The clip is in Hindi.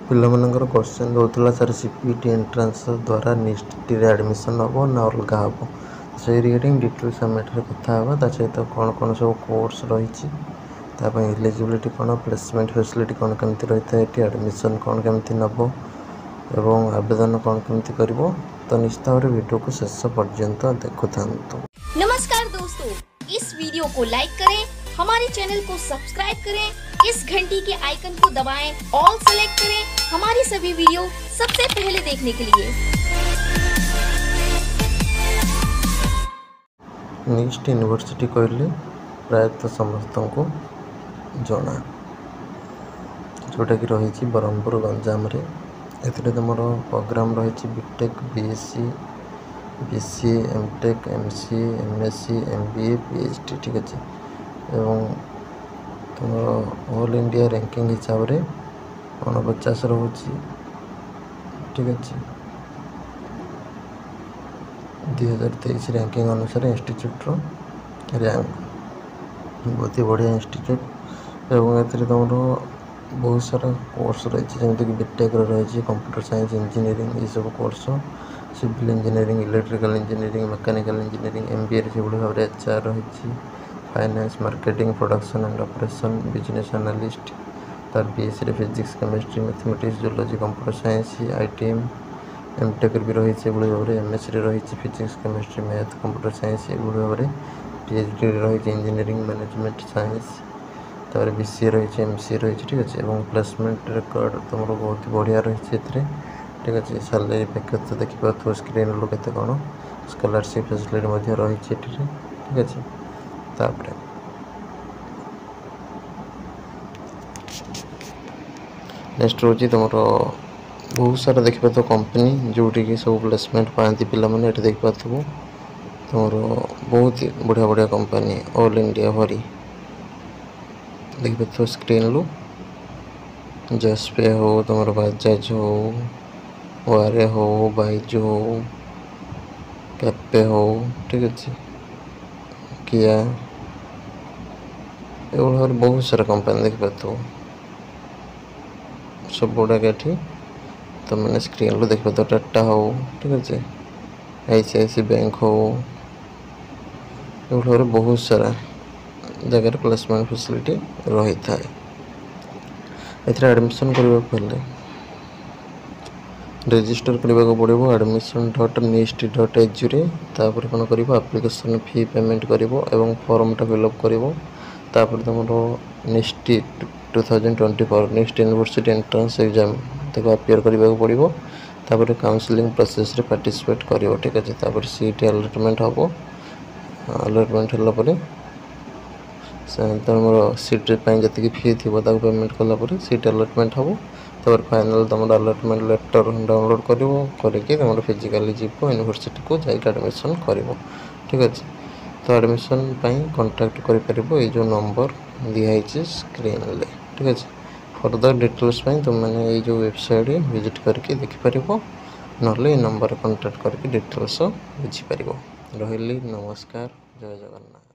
ପିଲାମାନଙ୍କର क्वेश्चन ଦଉଥିଲା सर सीपीटी एंट्रेंस द्वारा नेक्स्ट रे एडमिशन हम ना अलग हम से रिगार्डिंग डिटेल्स आम एठारे कथा हेबा ता सहित कौन कौन सब कोर्स रही एलिजिबिलिटी कौन प्लेसमेंट फैसिलिटी कौन केमती रही है ये एडमिशन कौन केमती नब एवं आवेदन कौन केमती करिवो तो निश्चित भाव वीडियो को शेष पर्यंत देखु थांतु। नमस्कार दोस्तों, इस वीडियो को लाइक करें, हमारे चैनल को सब्सक्राइब करें, इस घंटी के आइकन को दबाएं, ऑल सेलेक्ट करें हमारी सभी वीडियो सबसे पहले देखने के लिए। नेक्स्ट यूनिवर्सिटी कहले प्रायतः समस्त को जना जोटा कि रही ब्रह्मपुर गंजाम रे एथिरे तुमर प्रोग्राम रही BTech BSc BCA MTech MCA MSc MBA PhD ठीक अच्छे एवं तुम ऑल इंडिया रैंकिंग हिसाब से 49 रोचे ठीक अच्छे 2023 रैंकिंग अनुसार इंस्टीट्यूट रैंक बहुत ही बढ़िया इंस्टीट्यूट एवं ए तुम बहुत सारा कोर्स रही जमीक बीटेक रही कंप्यूटर साइंस इंजीनियरिंग ये सब course civil engineering electrical engineering mechanical engineering MBA से भाव में एचआर रही finance marketing production and operation business analyst तार BSc physics chemistry mathematics geology computer science ITM M Tech भी रही भाव में एमएससी रही physics chemistry math computer science ये भाव में पीएचडी रही इंजीनियरिंग मैनेजमेंट साइंस तार बीसीए रही एमसीए रही ठीक अच्छे और प्लेसमेंट रिकॉर्ड तुम बहुत ही बढ़िया रही ठीक अच्छे सैलरी पैकेज तो देखिए स्क्रीन लो के कौन स्कॉलरशिप फैसिलिटी रही ठीक अच्छे तापर नेक्स्ट रोज तुम बहुत सारा देखिए तो कंपनी जोटी की सब प्लेसमेंट पाती पे देख पाथु तुम बहुत ही बढ़िया बढ़िया कंपनी ऑल इंडिया भरी देखिए तो स्क्रीन लो जसपे हो तुम बजाज हो वारे हो बाइजू हो कैपे हो ठीक अच्छे किया ये बहुत सारा कंपनी देख पाथु सब गुड़ाक ये तुम मैंने स्क्रीन लो देख पाथ टाटा हो ठीक अच्छे आईसीआईसी बैंक हो ये बहुत सारा जगह प्लेसमेंट फैसिलिटी रही था एडमिशन करने रजिस्टर करने को पड़ो admission.nist.edu कौन कर आप्लिकेसन फी पेमेंट कर फॉर्मटा फिलअप कर तुम next 2024 next university entrance exam ताको अपियर करने को पड़ो तापर काउंसलिंग प्रोसेस रे पार्टिसिपेट कर ठीक अच्छे तापर सीट अलॉटमेंट हम अलॉटमेंट होगा तुम सीट जी फी थी पेमेंट कलापर सीट अलॉटमेंट हम तब फाइनल तुम अलॉटमेंट लेटर डाउनलोड करके तुम फिजिकाली जीव यूनिवर्सिटी को जाकर एडमिशन कर ठीक अच्छे तो एडमिशन कांटेक्ट कर जो नंबर दिखाई स्क्रीन ले ठीक अच्छे फर्दर डिटेल्स तुम मैंने ये जो वेबसाइट विजिट करके देखिपर ना नंबर कांटेक्ट करके डिटेल्स बुझीपर रही नमस्कार जय जगन्नाथ।